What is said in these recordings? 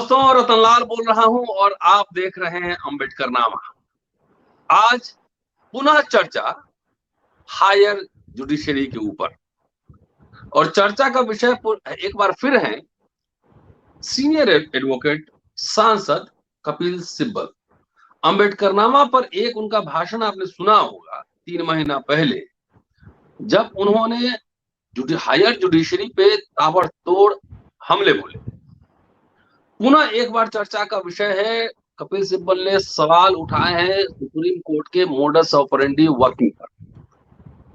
दोस्तों, रतनलाल बोल रहा हूं और आप देख रहे हैं अम्बेडकरनामा। आज पुनः चर्चा हायर जुडिशरी के ऊपर, और चर्चा का विषय एक बार फिर है सीनियर एडवोकेट सांसद कपिल सिब्बल। अम्बेडकरनामा पर एक उनका भाषण आपने सुना होगा 3 महीना पहले, जब उन्होंने हायर जुडिशरी पे ताबड़तोड़ हमले बोले। पुनः एक बार चर्चा का विषय है। कपिल सिब्बल ने सवाल उठाए हैं सुप्रीम कोर्ट के मोडस ऑपरेंडी वर्किंग पर,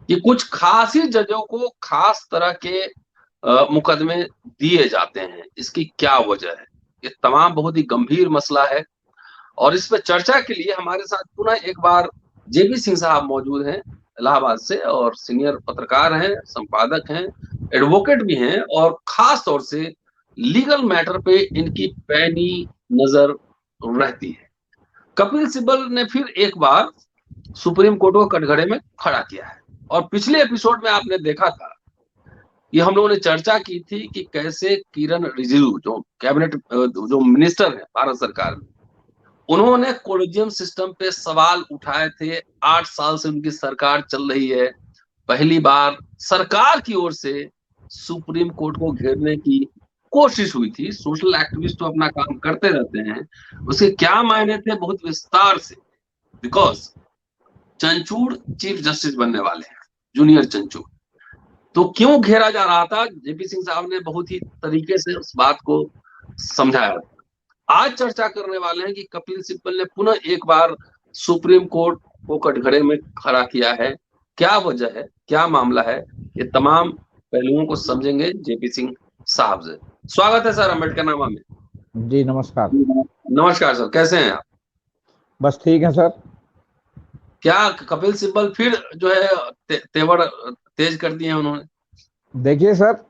कि कुछ खास ही जजों को खास तरह के मुकदमे दिए जाते हैं। इसकी क्या वजह है? ये तमाम बहुत ही गंभीर मसला है, और इस पर चर्चा के लिए हमारे साथ पुनः एक बार जेपी सिंह साहब मौजूद हैं इलाहाबाद से, और सीनियर पत्रकार हैं, संपादक हैं, एडवोकेट भी हैं, और खास तौर से लीगल मैटर पे इनकी पैनी नजर रहती है। कपिल सिब्बल ने फिर एक बार सुप्रीम कोर्ट को कटघरे में खड़ा किया है, और पिछले एपिसोड में आपने देखा था कि हम लोगों ने चर्चा की थी कि कैसे किरण रिजिजू, जो कैबिनेट जो मिनिस्टर है भारत सरकार में, उन्होंने कोलेजियम सिस्टम पे सवाल उठाए थे। 8 साल से उनकी सरकार चल रही है, पहली बार सरकार की ओर से सुप्रीम कोर्ट को घेरने की कोशिश हुई थी। सोशल एक्टिविस्ट तो अपना काम करते रहते हैं, उसके क्या मायने थे बहुत विस्तार से, बिकॉज चंचूड़ चीफ जस्टिस बनने वाले हैं, जूनियर चंचूड़। तो क्यों घेरा जा रहा था, जेपी सिंह साहब ने बहुत ही तरीके से उस बात को समझाया। आज चर्चा करने वाले हैं कि कपिल सिब्बल ने पुनः एक बार सुप्रीम कोर्ट को कटघरे में खड़ा किया है। क्या वजह है, क्या मामला है, ये तमाम पहलुओं को समझेंगे जेपी सिंह साहब से। स्वागत है सर अम्बेडकरनामा में। जी नमस्कार। नमस्कार सर, कैसे हैं आप? बस ठीक है सर। क्या कपिल सिब्बल फिर जो है तेवर तेज कर दिए हैं उन्होंने? देखिए सर,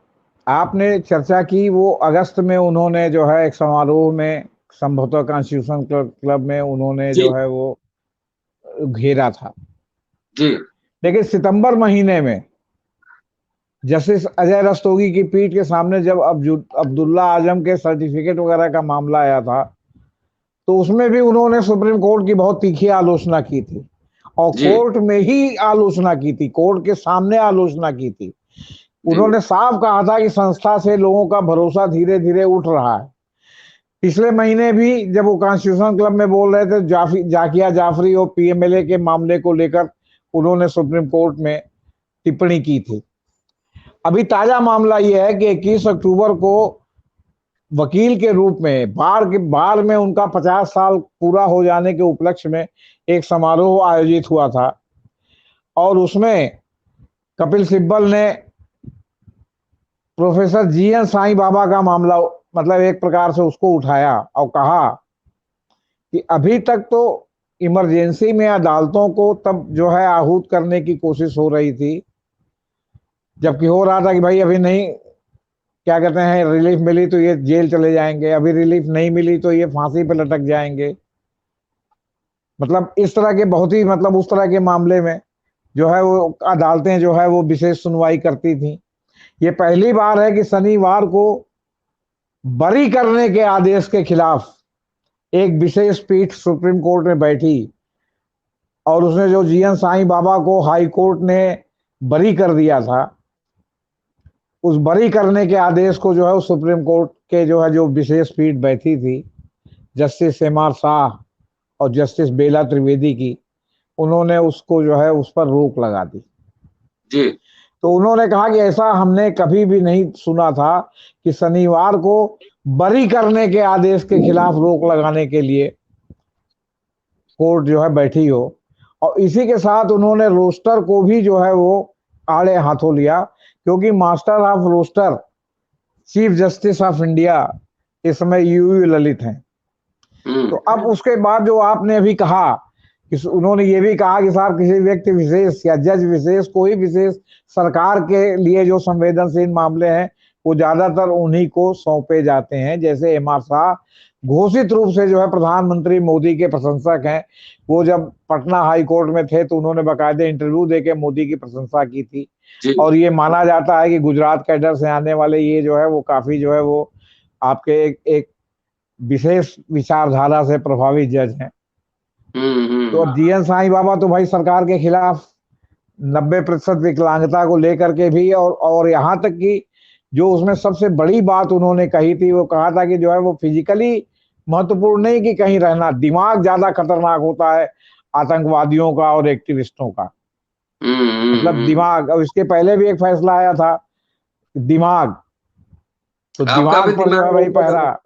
आपने चर्चा की, वो अगस्त में उन्होंने जो है एक समारोह में संभवतः कॉन्स्टिट्यूशन क्लब में उन्होंने जो है वो घेरा था जी। लेकिन सितंबर महीने में जस्टिस अजय रस्तोगी की पीठ के सामने जब अब्दुल्ला आजम के सर्टिफिकेट वगैरह का मामला आया था, तो उसमें भी उन्होंने सुप्रीम कोर्ट की बहुत तीखी आलोचना की थी, और कोर्ट में ही आलोचना की थी, कोर्ट के सामने आलोचना की थी। उन्होंने साफ कहा था कि संस्था से लोगों का भरोसा धीरे धीरे उठ रहा है। पिछले महीने भी जब वो कॉन्स्टिट्यूशन क्लब में बोल रहे थे, जाकिया जाफरी और पीएमएलए के मामले को लेकर उन्होंने सुप्रीम कोर्ट में टिप्पणी की थी। अभी ताजा मामला यह है कि 21 अक्टूबर को वकील के रूप में बार में उनका 50 साल पूरा हो जाने के उपलक्ष्य में एक समारोह आयोजित हुआ था, और उसमें कपिल सिब्बल ने प्रोफेसर जीएन साईं बाबा का मामला, मतलब एक प्रकार से उसको उठाया और कहा कि अभी तक तो इमरजेंसी में अदालतों को तब जो है आहूत करने की कोशिश हो रही थी, जबकि हो रहा था कि भाई अभी नहीं, क्या कहते हैं, रिलीफ मिली तो ये जेल चले जाएंगे, अभी रिलीफ नहीं मिली तो ये फांसी पे लटक जाएंगे। मतलब इस तरह के बहुत ही, मतलब उस तरह के मामले में जो है वो अदालतें जो है वो विशेष सुनवाई करती थी। ये पहली बार है कि शनिवार को बरी करने के आदेश के खिलाफ एक विशेष पीठ सुप्रीम कोर्ट में बैठी, और उसने जो जीएन साईं बाबा को हाई कोर्ट ने बरी कर दिया था, उस बरी करने के आदेश को जो है सुप्रीम कोर्ट के जो है जो विशेष पीठ बैठी थी, जस्टिस एमआर शाह और जस्टिस बेला त्रिवेदी की, उन्होंने उसको जो है उस पर रोक लगा दी जी। तो उन्होंने कहा कि ऐसा हमने कभी भी नहीं सुना था कि शनिवार को बरी करने के आदेश के खिलाफ रोक लगाने के लिए कोर्ट जो है बैठी हो। और इसी के साथ उन्होंने रोस्टर को भी जो है वो आड़े हाथों लिया, क्योंकि master of roster chief justice of India इस समय यूयू ललित हैं। तो अब उसके बाद जो आपने अभी कहा कि उन्होंने ये भी कहा कि साहब किसी व्यक्ति विशेष या जज विशेष, कोई विशेष, सरकार के लिए जो संवेदनशील मामले हैं वो ज्यादातर उन्हीं को सौंपे जाते हैं। जैसे एमआर शाह घोषित रूप से जो है प्रधानमंत्री मोदी के प्रशंसक हैं। वो जब पटना हाई कोर्ट में थे तो उन्होंने बाकायदे इंटरव्यू देके मोदी की प्रशंसा की थी, और ये माना जाता है कि गुजरात कैडर से आने वाले ये जो है वो काफी जो है वो आपके एक विशेष विचारधारा से प्रभावित जज हैं। तो अब जीएन साईं बाबा तो भाई सरकार के खिलाफ 90% विकलांगता को लेकर के भी, और यहाँ तक कि जो उसमें सबसे बड़ी बात उन्होंने कही थी, वो कहा था कि जो है वो फिजिकली महत्वपूर्ण नहीं कि कहीं रहना, दिमाग ज्यादा खतरनाक होता है आतंकवादियों का और एक्टिविस्टों का। मतलब दिमाग, अब इसके पहले भी एक फैसला आया था दिमाग, तो दिमाग पर जो है भाई पहरा।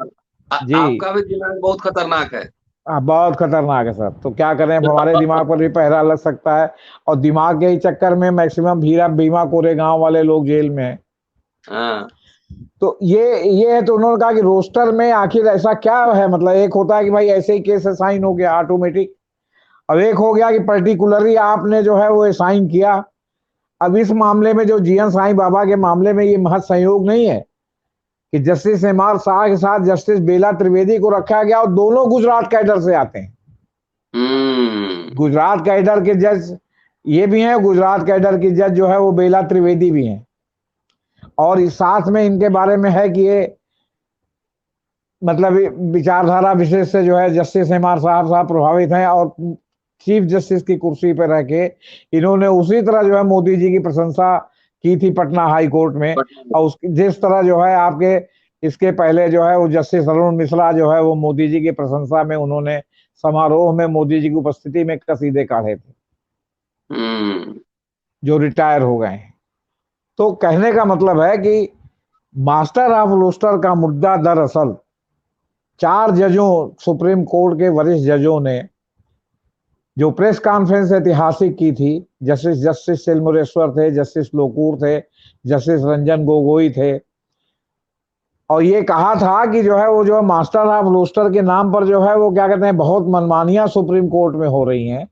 जी, आपका भी दिमाग बहुत खतरनाक है। बहुत खतरनाक है सर। तो क्या करें, हमारे दिमाग पर भी पहरा लग सकता है, और दिमाग के ही चक्कर में मैक्सिमम भीमा कोरेगांव वाले लोग जेल में हैं। हाँ। तो ये है। तो उन्होंने कहा कि रोस्टर में आखिर ऐसा क्या है, मतलब एक होता है कि भाई ऐसे ही केस असाइन हो गया ऑटोमेटिक, अब एक हो गया कि पर्टिकुलरली आपने जो है वो असाइन किया। अब इस मामले में जो जीएन साईं बाबा के मामले में ये महज संयोग नहीं है कि जस्टिस एमआर शाह के साथ जस्टिस बेला त्रिवेदी को रखा गया, और दोनों गुजरात कैडर से आते हैं। गुजरात कैडर के जज ये भी हैं, गुजरात कैडर की जज जो है वो बेला त्रिवेदी भी हैं, और इस साथ में इनके बारे में है कि ये मतलब विचारधारा विशेष से जो है जस्टिस एमआर साहब प्रभावित हैं, और चीफ जस्टिस की कुर्सी पर रह के इन्होंने उसी तरह जो है मोदी जी की प्रशंसा की थी पटना हाई कोर्ट में, और उसकी जिस तरह जो है आपके इसके पहले जो है वो जस्टिस अरुण मिश्रा जो है वो मोदी जी की प्रशंसा में उन्होंने समारोह में मोदी जी की उपस्थिति में कसीदे काढ़े थे, जो रिटायर हो गए हैं। तो कहने का मतलब है कि मास्टर ऑफ रोस्टर का मुद्दा दरअसल 4 जजों, सुप्रीम कोर्ट के वरिष्ठ जजों ने जो प्रेस कॉन्फ्रेंस ऐतिहासिक की थी, जस्टिस सिलमुरेश्वर थे, जस्टिस लोकूर थे, जस्टिस रंजन गोगोई थे, और ये कहा था कि जो है वो जो मास्टर ऑफ रोस्टर के नाम पर जो है वो क्या कहते हैं बहुत मनमानियां सुप्रीम कोर्ट में हो रही हैं,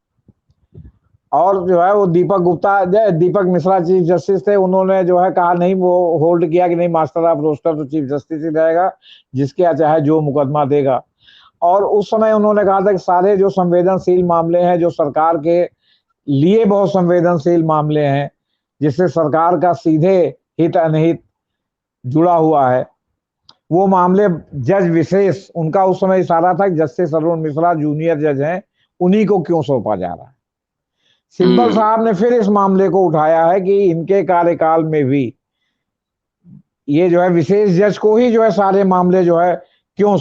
और जो है वो दीपक मिश्रा चीफ जस्टिस थे, उन्होंने जो है कहा नहीं, वो होल्ड किया कि नहीं, मास्टर ऑफ रोस्टर तो चीफ जस्टिस ही रहेगा, जिसके चाहे जो मुकदमा देगा। और उस समय उन्होंने कहा था कि सारे जो संवेदनशील मामले हैं, जो सरकार के लिए बहुत संवेदनशील मामले हैं, जिससे सरकार का सीधे हित अनहित जुड़ा हुआ है, वो मामले जज विशेष, उनका उस समय इशारा था कि जस्टिस अरुण मिश्रा जूनियर जज हैं, उन्हीं को क्यों सौंपा जा रहा है। सिब्बल साहब ने फिर इस मामले को उठाया है कि इनके कार्यकाल में भी ये जो है विशेष जज को ही जो है सारे मामले जो है क्यों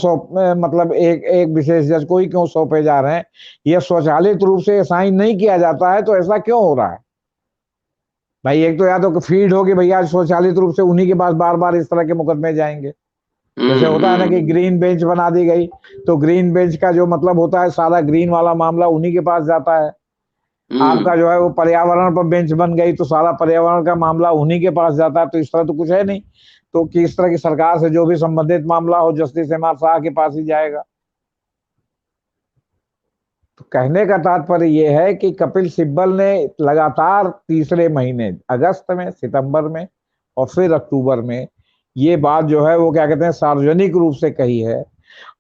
मतलब एक विशेष जज को ही क्यों सौंपे जा रहे हैं, यह स्वचालित रूप से असाइन नहीं किया जाता है, तो ऐसा क्यों हो रहा है भाई। एक तो या तो फीड होगी भैया स्वचालित रूप से उन्हीं के पास बार बार इस तरह के मुकदमे जाएंगे, जैसे होता है ना कि ग्रीन बेंच बना दी गई, तो ग्रीन बेंच का जो मतलब होता है सारा ग्रीन वाला मामला उन्हीं के पास जाता है। आपका जो है वो पर्यावरण पर बेंच बन गई, तो सारा पर्यावरण का मामला उन्हीं के पास जाता है। तो इस तरह तो कुछ है नहीं, तो कि इस तरह की सरकार से जो भी संबंधित मामला हो जस्टिस एमआर शाह के पास ही जाएगा। तो कहने का तात्पर्य यह है कि कपिल सिब्बल ने लगातार तीसरे महीने अगस्त में, सितंबर में और फिर अक्टूबर में ये बात जो है वो क्या कहते हैं सार्वजनिक रूप से कही है,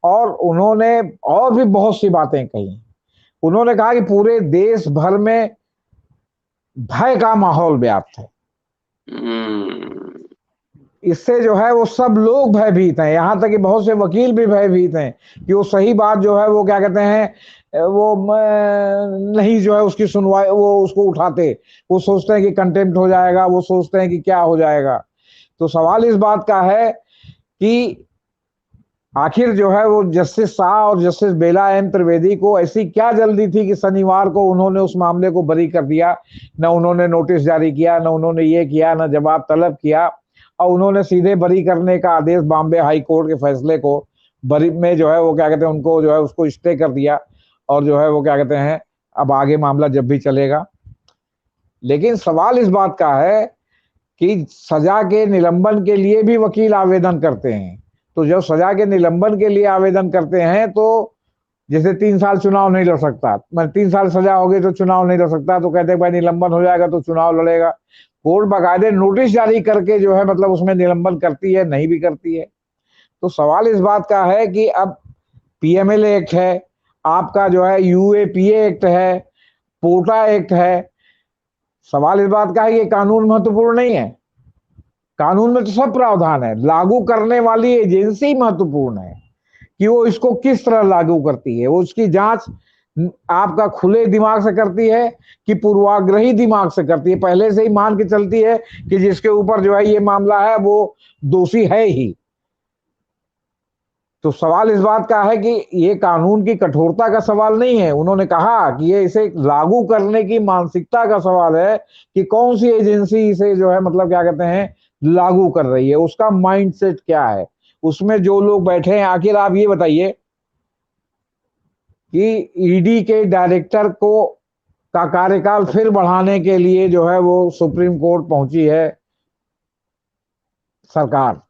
और उन्होंने और भी बहुत सी बातें कही। उन्होंने कहा कि पूरे देश भर में भय का माहौल व्याप्त है, इससे जो है वो सब लोग भयभीत हैं, यहां तक कि बहुत से वकील भी भयभीत हैं कि वो सही बात जो है वो क्या कहते हैं वो नहीं जो है उसकी सुनवाई वो उसको उठाते, वो सोचते हैं कि कंटेम्प्ट हो जाएगा, वो सोचते हैं कि क्या हो जाएगा। तो सवाल इस बात का है कि आखिर जो है वो जस्टिस शाह और जस्टिस बेला एम त्रिवेदी को ऐसी क्या जल्दी थी कि शनिवार को उन्होंने उस मामले को बरी कर दिया, न उन्होंने नोटिस जारी किया, न उन्होंने ये किया, न जवाब तलब किया, और उन्होंने सीधे बरी करने का आदेश बॉम्बे हाई कोर्ट के फैसले को बरी में जो है वो क्या कहते हैं उनको जो है उसको स्टे कर दिया, और जो है वो क्या कहते हैं अब आगे मामला जब भी चलेगा। लेकिन सवाल इस बात का है कि सजा के निलंबन के लिए भी वकील आवेदन करते हैं, तो जब सजा के निलंबन के लिए आवेदन करते हैं तो जैसे 3 साल चुनाव नहीं लड़ सकता, मैं 3 साल सजा हो गई तो चुनाव नहीं लड़ सकता, तो कहते हैं भाई निलंबन हो जाएगा तो चुनाव लड़ेगा। कोर्ट बाकायदे नोटिस जारी करके जो है मतलब उसमें निलंबन करती है, नहीं भी करती है। तो सवाल इस बात का है कि अब पीएमएलए एक्ट है, आपका जो है यूएपीए एक्ट है, पोटा एक्ट है, सवाल इस बात का है कि कानून महत्वपूर्ण नहीं है। कानून में तो सब प्रावधान है, लागू करने वाली एजेंसी महत्वपूर्ण है कि वो इसको किस तरह लागू करती है। वो उसकी जांच आपका खुले दिमाग से करती है कि पूर्वाग्रही दिमाग से करती है, पहले से ही मान के चलती है कि जिसके ऊपर जो है ये मामला है वो दोषी है ही। तो सवाल इस बात का है कि ये कानून की कठोरता का सवाल नहीं है, उन्होंने कहा कि ये इसे लागू करने की मानसिकता का सवाल है कि कौन सी एजेंसी इसे जो है मतलब क्या कहते हैं लागू कर रही है, उसका माइंडसेट क्या है, उसमें जो लोग बैठे हैं। आखिर आप ये बताइए कि ईडी के डायरेक्टर को का कार्यकाल फिर बढ़ाने के लिए जो है वो सुप्रीम कोर्ट पहुंची है सरकार,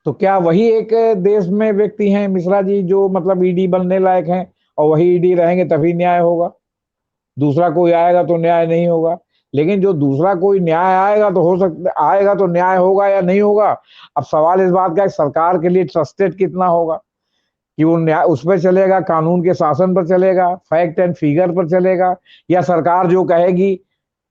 तो क्या वही एक देश में व्यक्ति हैं मिश्रा जी जो मतलब ईडी बनने लायक हैं, और वही ईडी रहेंगे तभी न्याय होगा, दूसरा कोई आएगा तो न्याय नहीं होगा। लेकिन जो दूसरा कोई न्याय आएगा तो हो सकता आएगा तो न्याय होगा या नहीं होगा। अब सवाल इस बात का है सरकार के लिए ट्रस्टेड कितना होगा कि वो न्याय उस पर चलेगा, कानून के शासन पर चलेगा, फैक्ट एंड फिगर पर चलेगा, या सरकार जो कहेगी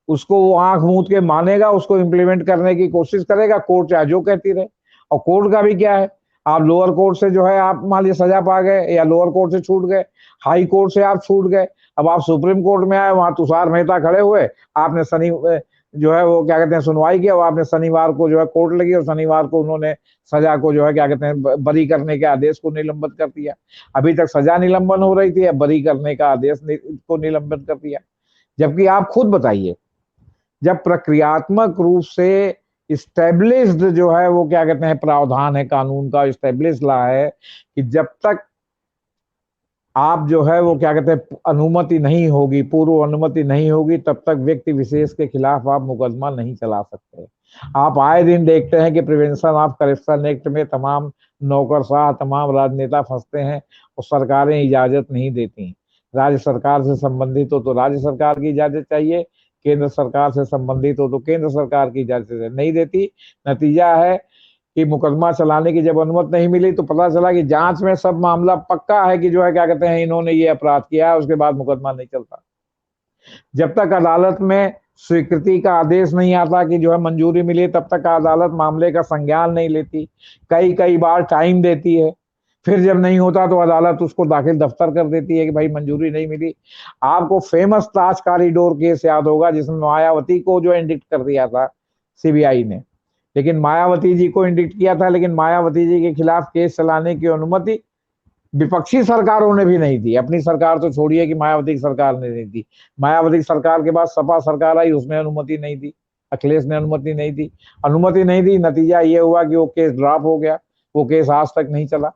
उसको वो आंख मूंद के मानेगा, उसको इम्प्लीमेंट करने की कोशिश करेगा, कोर्ट चाहे जो कहती रहे। और कोर्ट का भी क्या है, आप लोअर कोर्ट से जो है आप मान लीजिए सजा पा गए या लोअर कोर्ट से छूट गए, हाई कोर्ट से आप छूट गए, अब आप सुप्रीम कोर्ट में आए, वहां तुषार मेहता खड़े हुए, आपने जो है वो क्या कहते हैं सुनवाई किया, आपने शनिवार को जो है कोर्ट लगी और शनिवार को उन्होंने सजा को जो है क्या कहते हैं बरी करने के आदेश को निलंबित कर दिया। अभी तक सजा निलंबन हो रही थी, अब बरी करने का आदेश को निलंबित कर दिया। जबकि आप खुद बताइए, जब प्रक्रियात्मक रूप से इस्टेब्लिश्ड जो है वो क्या कहते हैं प्रावधान है कानून का, इस्टेब्लिश ला है कि जब तक आप जो है वो क्या कहते हैं अनुमति नहीं होगी, पूर्व अनुमति नहीं होगी, तब तक व्यक्ति विशेष के खिलाफ आप मुकदमा नहीं चला सकते। आप आए दिन देखते हैं कि प्रिवेंशन ऑफ करप्शन एक्ट में तमाम नौकरशाह, तमाम राजनेता फंसते हैं और सरकारें इजाजत नहीं देती। राज्य सरकार से संबंधित हो तो राज्य सरकार की इजाजत चाहिए, केंद्र सरकार से संबंधित हो तो केंद्र सरकार की इजाजत नहीं देती। नतीजा है कि मुकदमा चलाने की जब अनुमति नहीं मिली तो पता चला कि जांच में सब मामला पक्का है कि जो है क्या कहते हैं इन्होंने ये अपराध किया है, उसके बाद मुकदमा नहीं चलता। जब तक अदालत में स्वीकृति का आदेश नहीं आता कि जो है मंजूरी मिली, तब तक अदालत मामले का संज्ञान नहीं लेती, कई कई बार टाइम देती है, फिर जब नहीं होता तो अदालत उसको दाखिल दफ्तर कर देती है कि भाई मंजूरी नहीं मिली। आपको फेमस ताज कॉरिडोर केस याद होगा जिसमें मायावती को जो इंडिक्ट कर दिया था सीबीआई ने, लेकिन मायावती जी को इंडिक्ट किया था, लेकिन मायावती जी के खिलाफ केस चलाने की अनुमति विपक्षी सरकारों ने भी नहीं दी। अपनी सरकार तो छोड़िए कि मायावती की सरकार ने नहीं दी, मायावती की सरकार के बाद सपा सरकार आई, उसने अनुमति नहीं दी, अखिलेश ने अनुमति नहीं दी, अनुमति नहीं दी। नतीजा ये हुआ कि वो केस ड्रॉप हो गया, वो केस आज तक नहीं चला।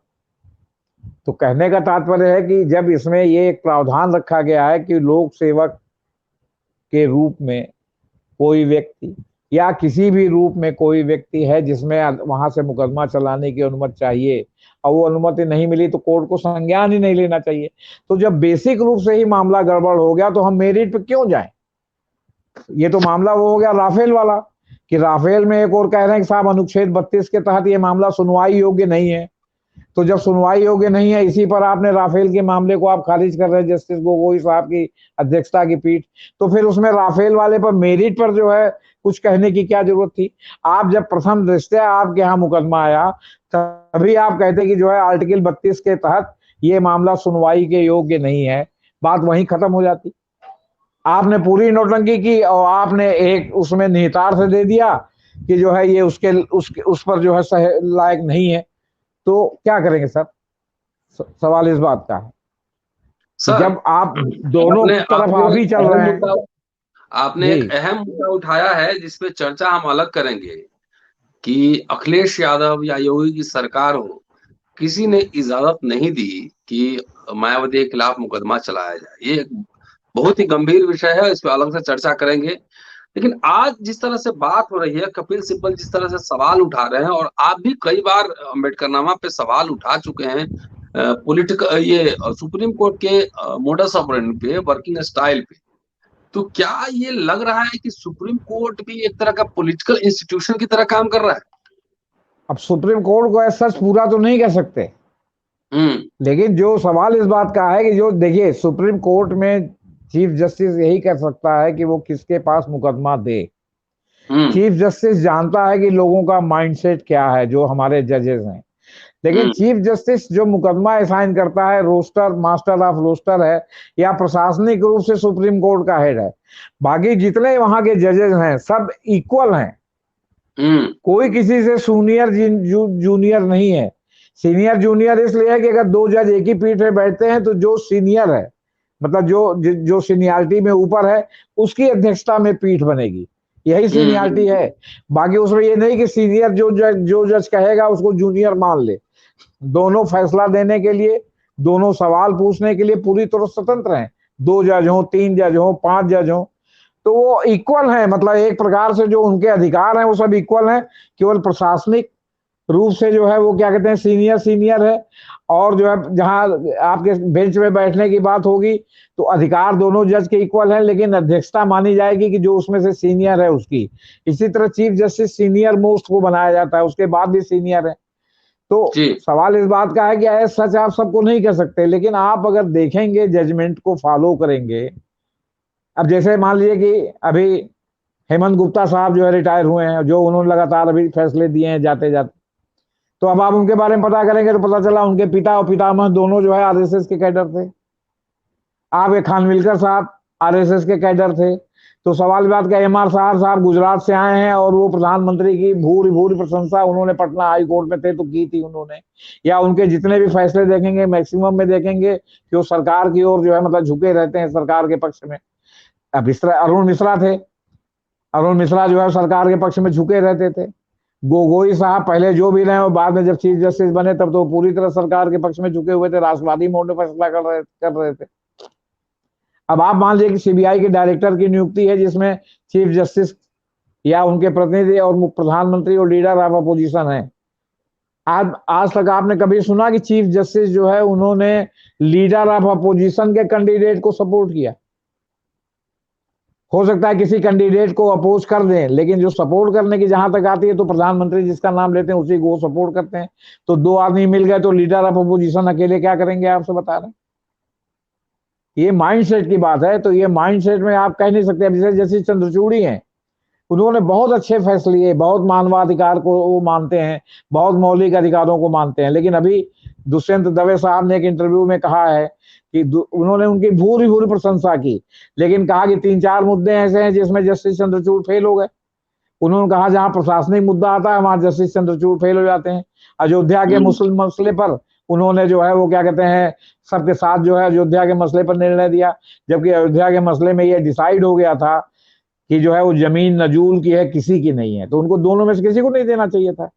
तो कहने का तात्पर्य है कि जब इसमें ये एक प्रावधान रखा गया है कि लोक सेवक के रूप में कोई व्यक्ति या किसी भी रूप में कोई व्यक्ति है जिसमें वहां से मुकदमा चलाने की अनुमति चाहिए और वो अनुमति नहीं मिली तो कोर्ट को संज्ञान ही नहीं लेना चाहिए। तो जब बेसिक रूप से ही मामला गड़बड़ हो गया तो हम मेरिट पे क्यों जाएं? ये तो मामला वो हो गया राफेल वाला कि राफेल में एक और कह रहे हैं कि साहब अनुच्छेद 32 के तहत ये मामला सुनवाई योग्य नहीं है। तो जब सुनवाई योग्य नहीं है, इसी पर आपने राफेल के मामले को आप खारिज कर रहे हैं जस्टिस गोगोई साहब की अध्यक्षता की पीठ, तो फिर उसमें राफेल वाले पर मेरिट पर जो है कुछ कहने की क्या जरूरत थी? आप जब प्रथम दृष्टया आपके यहाँ मुकदमा आया तभी आप कहते कि जो है आर्टिकल 32 के तहत ये मामला सुनवाई के योग्य नहीं है, बात वहीं खत्म हो जाती। आपने पूरी नौटंकी की और आपने एक उसमें निहितार्थ दे दिया कि जो है ये उस पर जो है लायक नहीं है। तो क्या करेंगे सर? सवाल इस बात का है सर, जब आप दोनों तरफ आप ही चल रहे हैं। आपने एक अहम मुद्दा उठाया है जिसपे चर्चा हम अलग करेंगे कि अखिलेश यादव या योगी की सरकार हो, किसी ने इजाजत नहीं दी कि मायावती के खिलाफ मुकदमा चलाया जाए। ये बहुत ही गंभीर विषय है, इस पर अलग से चर्चा करेंगे। लेकिन आज जिस तरह से बात हो रही है, कपिल सिब्बल जिस तरह से सवाल उठा रहे हैं, और आप भी कई बार अम्बेडकरनामा पे सवाल उठा चुके हैं पॉलिटिकल ये सुप्रीम कोर्ट के मोडस ऑपरेंडी पे, वर्किंग स्टाइल पे, तो क्या ये लग रहा है कि सुप्रीम कोर्ट भी एक तरह का पॉलिटिकल इंस्टीट्यूशन की तरह काम कर रहा है? अब सुप्रीम कोर्ट को ऐसा पूरा तो नहीं कह सकते, लेकिन जो सवाल इस बात का है कि जो देखिए सुप्रीम कोर्ट में चीफ जस्टिस यही कर सकता है कि वो किसके पास मुकदमा दे। चीफ जस्टिस जानता है कि लोगों का माइंडसेट क्या है, जो हमारे जजेस हैं, लेकिन चीफ जस्टिस जो मुकदमा असाइन करता है, रोस्टर, मास्टर ऑफ रोस्टर है, या प्रशासनिक रूप से सुप्रीम कोर्ट का हेड है। बाकी जितने वहां के जजेस हैं सब इक्वल हैं, कोई किसी से जूनियर जूनियर नहीं है। सीनियर जूनियर इसलिए है कि अगर दो जज एक ही पीठ में बैठते हैं तो जो सीनियर है, मतलब जो सीनियरिटी में ऊपर है, उसकी अध्यक्षता में पीठ बनेगी, यही सीनियरिटी है। बाकी उसमें ये नहीं कि सीनियर जो जज कहेगा उसको जूनियर मान ले। दोनों फैसला देने के लिए, दोनों सवाल पूछने के लिए पूरी तरह स्वतंत्र हैं। 2 जज हो, 3 जज हो, 5 जज हो, तो वो इक्वल हैं। मतलब एक प्रकार से जो उनके अधिकार हैं वो सब इक्वल हैं। केवल प्रशासनिक रूप से जो है वो क्या कहते हैं, सीनियर है। और जो है जहां आपके बेंच में बैठने की बात होगी तो अधिकार दोनों जज के इक्वल है, लेकिन अध्यक्षता मानी जाएगी कि जो उसमें से सीनियर है उसकी। इसी तरह चीफ जस्टिस सीनियर मोस्ट को बनाया जाता है, उसके बाद भी सीनियर है। तो सवाल इस बात का है कि ऐसा सच आप सबको नहीं कह सकते, लेकिन आप अगर देखेंगे, जजमेंट को फॉलो करेंगे। अब जैसे मान लीजिए कि अभी हेमंत गुप्ता साहब जो है रिटायर हुए हैं, जो उन्होंने लगातार अभी फैसले दिए हैं जाते जाते, तो अब आप उनके बारे में पता करेंगे तो पता चला उनके पिता और पितामह दोनों जो है आरएसएस के कैडर थे। आप खानविलकर साहब आरएसएस के कैडर थे। तो सवाल बात का, एमआर साहब गुजरात से आए हैं और वो प्रधानमंत्री की भूरी प्रशंसा उन्होंने पटना हाई कोर्ट में थे तो की थी उन्होंने। या उनके जितने भी फैसले देखेंगे मैक्सिमम में देखेंगे कि वो सरकार की ओर जो है मतलब झुके रहते हैं, सरकार के पक्ष में। अब इस तरह अरुण मिश्रा थे, अरुण मिश्रा जो है सरकार के पक्ष में झुके रहते थे। गोगोई साहब पहले जो भी रहे वो बाद में जब चीफ जस्टिस बने तब तो पूरी तरह सरकार के पक्ष में झुके हुए थे, राष्ट्रवादी मोड में फैसला कर रहे थे। अब आप मान लीजिए कि सीबीआई के डायरेक्टर की नियुक्ति है जिसमें चीफ जस्टिस या उनके प्रतिनिधि और प्रधानमंत्री और लीडर ऑफ अपोजिशन है। आज तक आपने कभी सुना कि चीफ जस्टिस जो है उन्होंने लीडर ऑफ अपोजिशन के कैंडिडेट को सपोर्ट किया? हो सकता है किसी कैंडिडेट को अपोज कर दें, लेकिन जो सपोर्ट करने की जहां तक आती है तो प्रधानमंत्री जिसका नाम लेते हैं उसी को सपोर्ट करते हैं। तो 2 आदमी मिल गए तो लीडर ऑफ अपोजिशन अकेले क्या करेंगे, आपसे बता रहे हैं। ये माइंडसेट की बात है। तो ये माइंडसेट में आप कह नहीं सकते। अब जैसे चंद्रचूड़ हैं, उन्होंने बहुत अच्छे फैसले लिए, बहुत मानवाधिकार को वो मानते हैं, बहुत मौलिक अधिकारों को मानते हैं। लेकिन अभी दुष्यंत दवे साहब ने एक इंटरव्यू में कहा है कि उन्होंने उनकी भूरी प्रशंसा की, लेकिन कहा कि 3-4 मुद्दे ऐसे हैं जिसमें जस्टिस चंद्रचूड़ फेल हो गए। उन्होंने कहा जहां प्रशासनिक मुद्दा आता है वहां जस्टिस चंद्रचूड़ फेल हो जाते हैं। अयोध्या के मुस्लिम मसले पर उन्होंने जो है वो क्या कहते हैं सबके साथ जो है अयोध्या के मसले पर निर्णय दिया, जबकि अयोध्या के मसले में ये डिसाइड हो गया था कि जो है वो जमीन नजूल की है, किसी की नहीं है। तो उनको दोनों में से किसी को नहीं देना चाहिए था।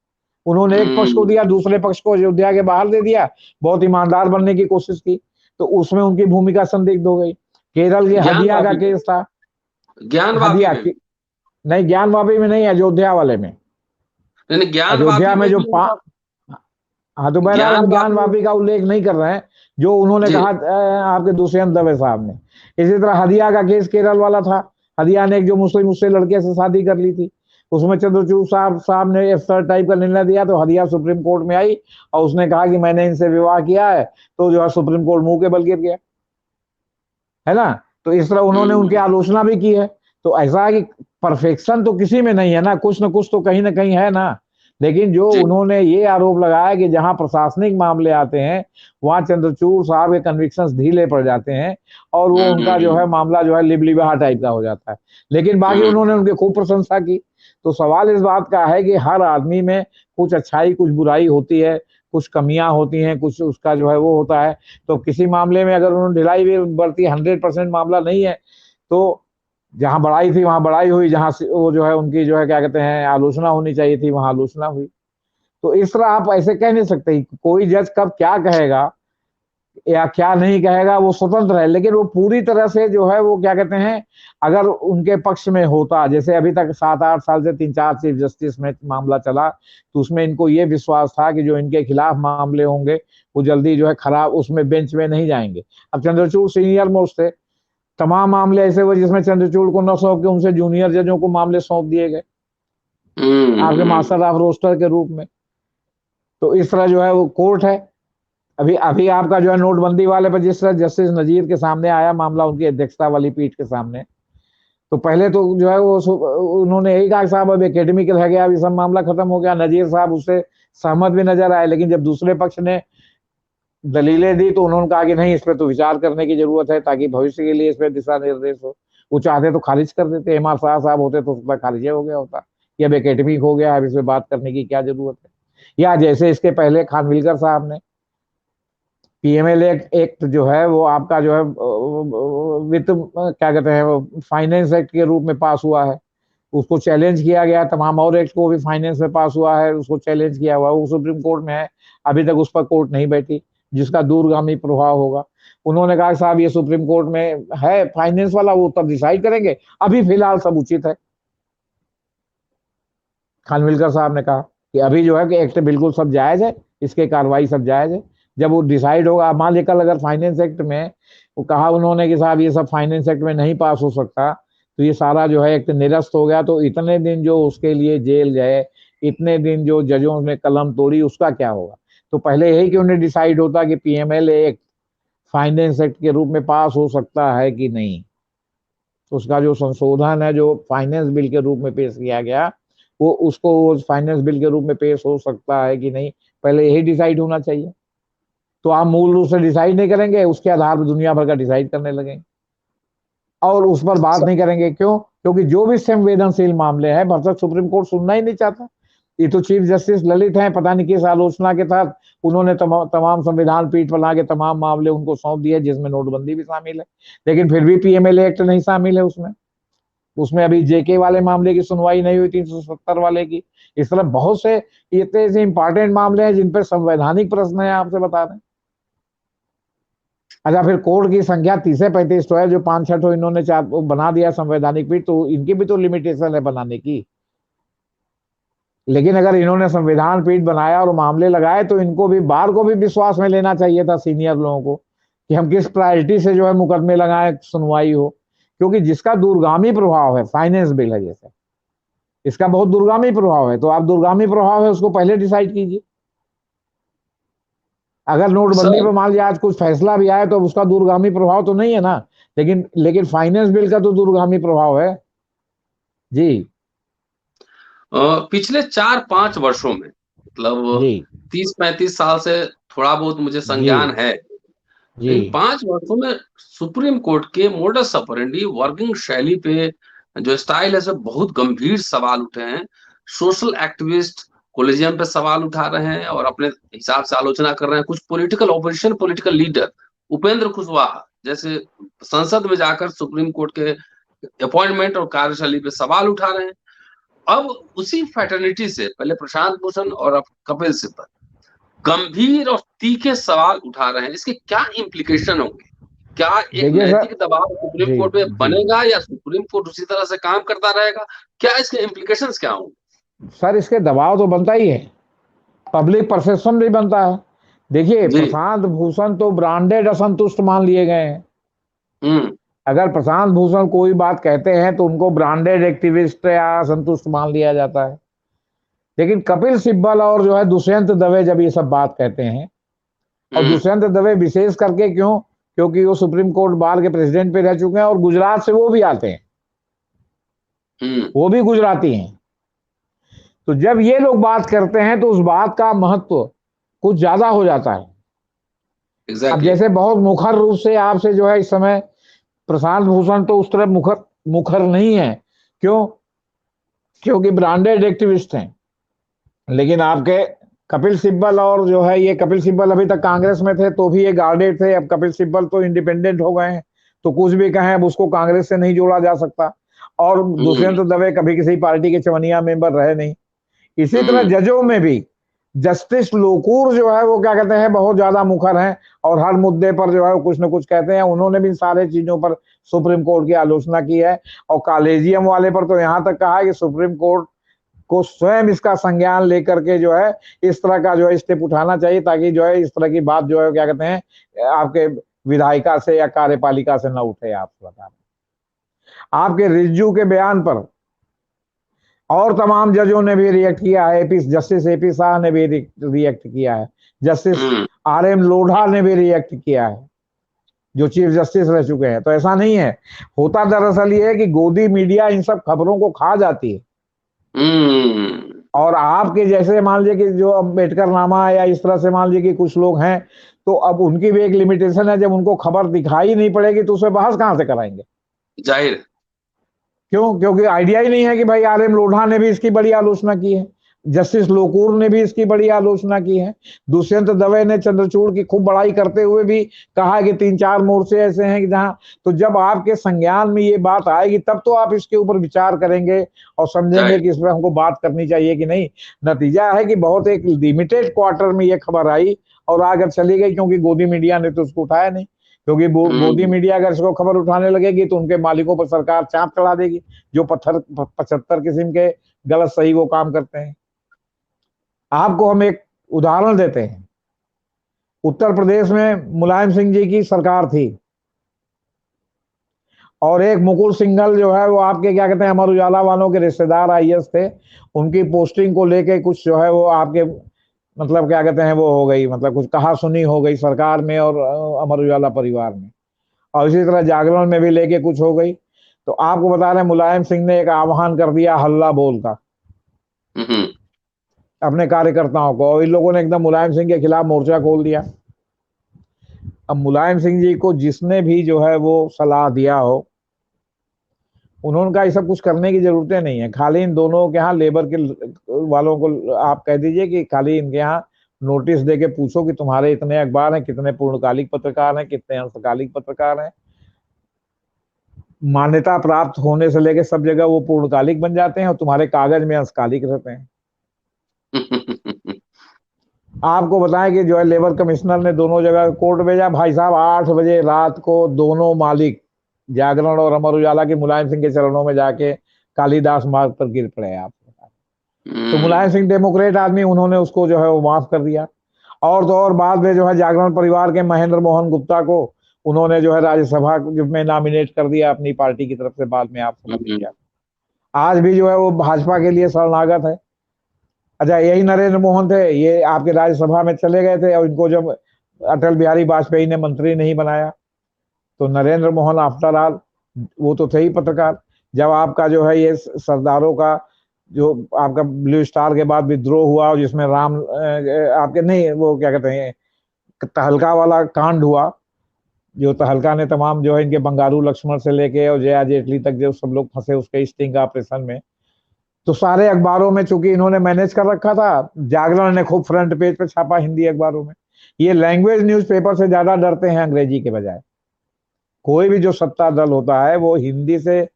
उन्होंने एक पक्ष को दिया, दूसरे पक्ष को अयोध्या के बाहर दे दिया, बहुत ईमानदार बनने की कोशिश की, तो उसमें उनकी भूमिका संदिग्ध हो गई। केरल के हदिया का केस था, हदिया नहीं, ज्ञान वापी में नहीं, अयोध्या वाले में। अयोध्या में जो हाँ, तो बहरहाल हम ज्ञान वापी का उल्लेख नहीं कर रहे हैं, जो उन्होंने कहा आपके दुष्यंत दवे साहब ने। इसी तरह हदिया का केस केरल वाला था। हदिया ने एक जो मुस्लिम उससे लड़के से शादी कर ली थी, उसमें चंद्रचूड़ साहब ने एफसर टाइप का निर्णय दिया, तो हदिया सुप्रीम कोर्ट में आई और उसने कहा कि मैंने इनसे विवाह किया है, तो जो है सुप्रीम कोर्ट मुंह के बल गिर गया, है ना। तो इस तरह उन्होंने उनकी आलोचना भी की है। तो ऐसा है कि परफेक्शन तो किसी में नहीं है ना कुछ तो कहीं ना कहीं है ना। लेकिन जो उन्होंने ये आरोप लगाया कि जहां प्रशासनिक मामले आते हैं वहां चंद्रचूड़ साहब के कन्विक्शंस ढीले पड़ जाते हैं और वो उनका जो है मामला जो है लिबलिबाहा टाइप का हो जाता है। लेकिन बाकी उन्होंने उनकी खूब प्रशंसा की। तो सवाल इस बात का है कि हर आदमी में कुछ अच्छाई कुछ बुराई होती है, कुछ कमियां होती हैं, कुछ उसका जो है वो होता है। तो किसी मामले में अगर उन्होंने ढिलाई भी बरती, 100% मामला नहीं है, तो जहां बड़ाई थी वहां बड़ाई हुई, जहां वो जो है उनकी जो है क्या कहते हैं आलोचना होनी चाहिए थी वहां आलोचना हुई। तो इस तरह आप ऐसे कह नहीं सकते कोई जज कब क्या कहेगा या क्या नहीं कहेगा, वो स्वतंत्र है। लेकिन वो पूरी तरह से जो है वो क्या कहते हैं अगर उनके पक्ष में होता, जैसे अभी तक 7-8 साल से 3-4 चीफ जस्टिस में मामला चला, तो उसमें इनको ये विश्वास था कि जो इनके खिलाफ मामले होंगे वो जल्दी जो है खराब उसमें बेंच में नहीं जाएंगे। अब चंद्रचूड़ सीनियर मोस्ट थे, तमाम मामले ऐसे हुए जिसमें चंद्रचूड़ को न सौंप के उनसे जूनियर जजों को मामले सौंप दिए गए आपके मास्टर ऑफ रोस्टर के रूप में। तो इस तरह जो है वो कोर्ट है। अभी आपका जो है नोटबंदी वाले पर जिस तरह जस्टिस नजीर के सामने आया मामला उनकी अध्यक्षता वाली पीठ के सामने, तो पहले तो जो है वो उन्होंने यही कहा साहब अब एकेडमिक रह गया, अभी सब मामला खत्म हो गया। नजीर साहब उससे सहमत भी नजर आए, लेकिन जब दूसरे पक्ष ने दलीलें दी तो उन्होंने कहा कि नहीं, इस पर तो विचार करने की जरूरत है ताकि भविष्य के लिए इस पर दिशा निर्देश हो। वो चाहते तो खारिज कर देते, एम आर शाह साहब होते तो उसका खारिज हो गया होता कि अब एकेडमिक हो गया, अब इसमें बात करने की क्या जरूरत है। या जैसे इसके पहले खानविलकर साहब ने पीएमएल एक्ट जो है वो आपका जो है वित्त क्या कहते हैं वो फाइनेंस एक्ट के रूप में पास हुआ है, उसको चैलेंज किया गया। तमाम और एक्ट को भी फाइनेंस में पास हुआ है, उसको चैलेंज किया हुआ है, वो सुप्रीम कोर्ट में है, अभी तक उस पर कोर्ट नहीं बैठी जिसका दूरगामी प्रभाव होगा। उन्होंने कहा साहब ये सुप्रीम कोर्ट में है फाइनेंस वाला, वो तब डिसाइड करेंगे, अभी फिलहाल सब उचित है। खानविलकर साहब ने कहा कि अभी जो है कि एक्ट बिल्कुल सब जायज है, इसके कार्रवाई सब जायज है, जब वो डिसाइड होगा। मान लीजिए कल अगर फाइनेंस एक्ट में वो कहा उन्होंने कि साहब ये सब फाइनेंस एक्ट में नहीं पास हो सकता, तो ये सारा जो है एक्ट निरस्त हो गया, तो इतने दिन जो उसके लिए जेल गए, इतने दिन जो जजों ने कलम तोड़ी, उसका क्या होगा। तो पहले यही कि उन्हें डिसाइड होता कि पीएमएल एक्ट फाइनेंस एक्ट के रूप में पास हो सकता है कि नहीं। तो उसका जो संशोधन है जो फाइनेंस बिल के रूप में पेश किया गया, वो उसको फाइनेंस बिल के रूप में पेश हो सकता है कि नहीं, पहले यही डिसाइड होना चाहिए। तो आप मूल रूप से डिसाइड नहीं करेंगे, उसके आधार पर दुनिया भर का डिसाइड करने लगेंगे और उस पर बात नहीं करेंगे। क्यों? क्योंकि जो भी संवेदनशील मामले हैं भर तक सुप्रीम कोर्ट सुनना ही नहीं चाहता। ये तो चीफ जस्टिस ललित हैं, पता नहीं किस आलोचना के तहत उन्होंने तमाम संविधान पीठ बना के तमाम मामले उनको सौंप दिए, जिसमें नोटबंदी भी शामिल है, लेकिन फिर भी पीएमएल एक्ट नहीं शामिल है उसमें। उसमें अभी जेके वाले मामले की सुनवाई नहीं हुई, 370 वाले की। इस तरह बहुत से इतने इंपॉर्टेंट मामले हैं जिन पर संवैधानिक प्रश्न है, आपसे बता रहे हैं। अच्छा, फिर कोर्ट की संख्या 30 से 35 तो है, जो 5-6 तो इन्होंने बना दिया संवैधानिक पीठ, तो इनकी भी तो लिमिटेशन है बनाने की। लेकिन अगर इन्होंने संविधान पीठ बनाया और मामले लगाए, तो इनको भी बार को भी विश्वास में लेना चाहिए था, सीनियर लोगों को, कि हम किस प्रायोरिटी से जो है मुकदमे लगाए, सुनवाई हो। क्योंकि जिसका दूरगामी प्रभाव है, फाइनेंस बिल है जैसे, इसका बहुत दूरगामी प्रभाव है, तो आप दूरगामी प्रभाव है उसको पहले डिसाइड कीजिए। अगर नोटबंदी सर पर मान लिया आज कुछ फैसला भी आए तो उसका दूरगामी प्रभाव तो नहीं है ना, लेकिन फाइनेंस बिल का तो दूरगामी प्रभाव है जी। पिछले 4-5 वर्षों में, मतलब जी 30-35 साल से थोड़ा बहुत मुझे जी संज्ञान है, जी इन 5 वर्षों में सुप्रीम कोर्ट के मोडस ऑपरेंडी, वर्किंग शैली पे जो स्टाइल है, सब बहुत गंभीर सवाल उठे हैं। सोशल एक्टिविस्ट कोलिजियम पे सवाल उठा रहे हैं और अपने हिसाब से आलोचना कर रहे हैं। कुछ political opposition, political leader Upendra Kushwaha जैसे संसद में जाकर सुप्रीम कोर्ट के अपॉइंटमेंट और कार्यशैली पे सवाल उठा रहे हैं। अब उसी फैटर्निटी से पहले प्रशांत भूषण और अब कपिल सिब्बल गंभीर और तीखे सवाल उठा रहे हैं। इसके क्या इम्प्लीकेशन होंगे? क्या एक देखिए सर, नैतिक दबाव सुप्रीम जी कोर्ट पे जी बनेगा या सुप्रीम कोर्ट उसी तरह से काम करता रहेगा? क्या इसके इम्प्लीकेशंस क्या होंगे? सर, इसके दबाव तो बनता ही है, पब्लिक परसेप्शन भी बनता है। देखिए जी। प्रशांत भूषण तो ब्रांडेड असंतुष्ट मान लिए गए हैं। हम्म। अगर प्रशांत भूषण कोई बात कहते हैं तो उनको ब्रांडेड एक्टिविस्ट या असंतुष्ट मान लिया जाता है। लेकिन कपिल सिब्बल और जो है दुष्यंत दवे जब ये सब बात कहते हैं, और हम्म। दुष्यंत दवे विशेष करके, क्यों? क्योंकि वो सुप्रीम कोर्ट बार के प्रेसिडेंट पे रह चुके हैं और गुजरात से वो भी आते हैं, वो भी गुजराती हैं। तो जब ये लोग बात करते हैं तो उस बात का महत्व कुछ ज्यादा हो जाता है। अब एग्जैक्टली। जैसे बहुत मुखर रूप से आपसे जो है इस समय प्रशांत भूषण तो उस तरह मुखर मुखर नहीं है। क्यों? क्योंकि ब्रांडेड एक्टिविस्ट हैं। लेकिन आपके कपिल सिब्बल और जो है, ये कपिल सिब्बल अभी तक कांग्रेस में थे तो भी ये गार्डेड थे, अब कपिल सिब्बल तो इंडिपेंडेंट हो गए हैं, तो कुछ भी कहें अब उसको कांग्रेस से नहीं जोड़ा जा सकता। और दुष्यंत दवे कभी किसी पार्टी के चवनिया मेंबर रहे नहीं। इसी तरह जजों में भी जस्टिस लोकूर जो है वो क्या कहते हैं, बहुत ज्यादा मुखर हैं और हर मुद्दे पर जो है वो कुछ न कुछ कहते हैं। उन्होंने भी सारे चीजों पर सुप्रीम कोर्ट की आलोचना की है, और कॉलेजियम वाले पर तो यहां तक कहा है कि सुप्रीम कोर्ट को स्वयं इसका संज्ञान लेकर के जो है इस तरह का जो है स्टेप उठाना चाहिए, ताकि जो है इस तरह की बात जो है क्या कहते हैं आपके विधायिका से या कार्यपालिका से न उठे। आप बता रहे आपके रिज्जू के बयान पर और तमाम जजों ने भी रिएक्ट किया है। जस्टिस एपी शाह ने भी रिएक्ट किया है, जस्टिस आरएम लोढ़ा ने भी रिएक्ट किया है, जो चीफ जस्टिस रह चुके हैं। तो ऐसा नहीं है, होता दरअसल ये है कि गोदी मीडिया इन सब खबरों को खा जाती है। और आपके जैसे मान लीजिए कि जो अम्बेडकर नामा या इस तरह से मान लीजिए कि कुछ लोग हैं, तो अब उनकी भी एक लिमिटेशन है, जब उनको खबर दिखाई नहीं पड़ेगी तो उस पर बहस कहां से कराएंगे? जाहिर। क्यों? क्योंकि आइडिया ही नहीं है कि भाई आर.एम. लोढ़ा ने भी इसकी बड़ी आलोचना की है, जस्टिस लोकूर ने भी इसकी बड़ी आलोचना की है, दुष्यंत दवे ने चंद्रचूड़ की खूब बड़ाई करते हुए भी कहा कि 3-4 मोर्चे ऐसे हैं कि जहां, तो जब आपके संज्ञान में ये बात आएगी तब तो आप इसके ऊपर विचार करेंगे और समझेंगे कि इस पर हमको बात करनी चाहिए कि नहीं। नतीजा है कि बहुत एक लिमिटेड क्वार्टर में ये खबर आई और आगे चली गई, क्योंकि गोदी मीडिया ने तो उसको उठाया नहीं, क्योंकि गोदी मीडिया अगर इसको खबर उठाने लगेगी तो उनके मालिकों पर सरकार चाप चढ़ा देगी, जो 75 किस्म के गलत सही वो काम करते हैं। आपको हम एक उदाहरण देते हैं। उत्तर प्रदेश में मुलायम सिंह जी की सरकार थी और एक मुकुल सिंघल जो है वो आपके क्या कहते हैं अमर उजाला वालों के रिश्तेदार आईएएस थे, उनकी पोस्टिंग को लेके कुछ जो है वो आपके मतलब क्या कहते हैं वो हो गई, मतलब कुछ कहा सुनी हो गई सरकार में और अमर उजाला परिवार में, और इसी तरह जागरण में भी लेके कुछ हो गई। तो आपको बता रहे हैं मुलायम सिंह ने एक आह्वान कर दिया हल्ला बोल का अपने कार्यकर्ताओं को, और इन लोगों ने एकदम मुलायम सिंह के खिलाफ मोर्चा खोल दिया। अब मुलायम सिंह जी को जिसने भी जो है वो सलाह दिया हो, उन्होंने कहा ये सब कुछ करने की जरूरतें नहीं है, खाली इन दोनों के यहाँ लेबर के वालों को आप कह दीजिए कि खाली इनके यहाँ नोटिस देके पूछो कि तुम्हारे इतने अखबार हैं, कितने पूर्णकालिक पत्रकार हैं, कितने अंशकालिक पत्रकार हैं। मान्यता प्राप्त होने से लेके सब जगह वो पूर्णकालिक बन जाते हैं और तुम्हारे कागज में अंशकालिक रहते हैं। आपको बताएं कि जो है लेबर कमिश्नर ने दोनों जगह कोर्ट भेजा, भाई साहब 8 बजे रात को दोनों मालिक जागरण और अमर उजाला के मुलायम सिंह के चरणों में जाके कालीदास मार्ग पर गिर पड़े। आप तो मुलायम सिंह डेमोक्रेट आदमी, उन्होंने उसको जो है वो माफ कर दिया। और तो और बाद में जो है जागरण परिवार के महेंद्र मोहन गुप्ता को उन्होंने जो है राज्यसभा में नॉमिनेट कर दिया अपनी पार्टी की तरफ से, बाद में आप समझ लीजिए। आज भी जो है वो भाजपा के लिए शरणागत है। अच्छा, यही नरेंद्र मोहन थे, ये आपके राज्यसभा में चले गए थे और इनको जब अटल बिहारी वाजपेयी ने मंत्री नहीं बनाया, तो नरेंद्र मोहन आफ्टर ऑल वो तो थे ही पत्रकार। जब आपका जो है ये सरदारों का जो आपका ब्लू स्टार के बाद विद्रोह हुआ, जिसमें राम आपके नहीं वो क्या कहते हैं तहलका वाला कांड हुआ, जो तहलका ने तमाम जो है इनके बंगारू लक्ष्मण से लेके और जया जेटली तक जो सब लोग फंसे उसके स्टिंग ऑपरेशन में, तो सारे अखबारों में चूंकि इन्होंने मैनेज कर रखा था, जागरण ने खूब फ्रंट पेज पे छापा हिंदी अखबारों में। ये लैंग्वेज न्यूज़पेपर से ज्यादा डरते हैं अंग्रेजी के बजाय। कोई भी जो सत्ता दल होता है वो हिंदी से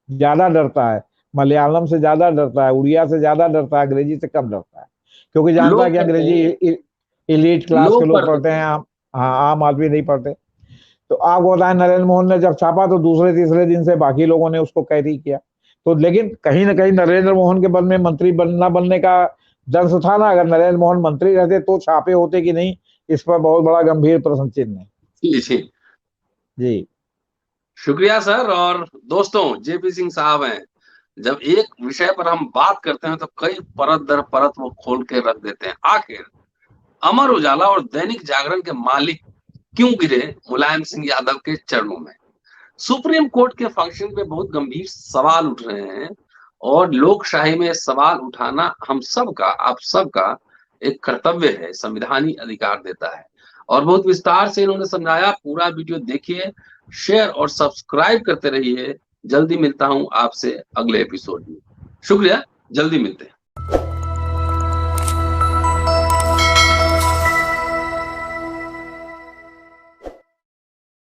ज्यादा डरता है, मलयालम से ज्यादा डरता है, उड़िया से ज्यादा डरता है, अंग्रेजी से कम डरता है, क्योंकि जानता है कि अंग्रेजी एलीट क्लास के लोग पढ़ते हैं, आम आदमी नहीं पढ़ते। तो आपको बताएं नरेंद्र मोहन ने जब छापा तो दूसरे तीसरे दिन से बाकी लोगों ने उसको कैरी किया। तो लेकिन कहीं ना कहीं नरेंद्र मोहन के बल में मंत्री बनना बनने का डर था ना, अगर नरेंद्र मोहन मंत्री रहते तो छापे होते कि नहीं, इस पर बहुत बड़ा गंभीर प्रश्न चिन्ह है। जी शुक्रिया सर। और दोस्तों, जेपी सिंह साहब हैं, जब एक विषय पर हम बात करते हैं तो कई परत दर परत वो खोल के रख देते हैं। आखिर अमर उजाला और दैनिक जागरण के मालिक क्यों गिरे मुलायम सिंह यादव के चरणों में? सुप्रीम कोर्ट के फंक्शन पे बहुत गंभीर सवाल उठ रहे हैं और लोकशाही में सवाल उठाना हम सबका, आप सबका एक कर्तव्य है, संविधानी अधिकार देता है। और बहुत विस्तार से इन्होंने समझाया। पूरा वीडियो देखिए, शेयर और सब्सक्राइब करते रहिए। जल्दी मिलता हूं आपसे अगले एपिसोड में। शुक्रिया, जल्दी मिलते हैं।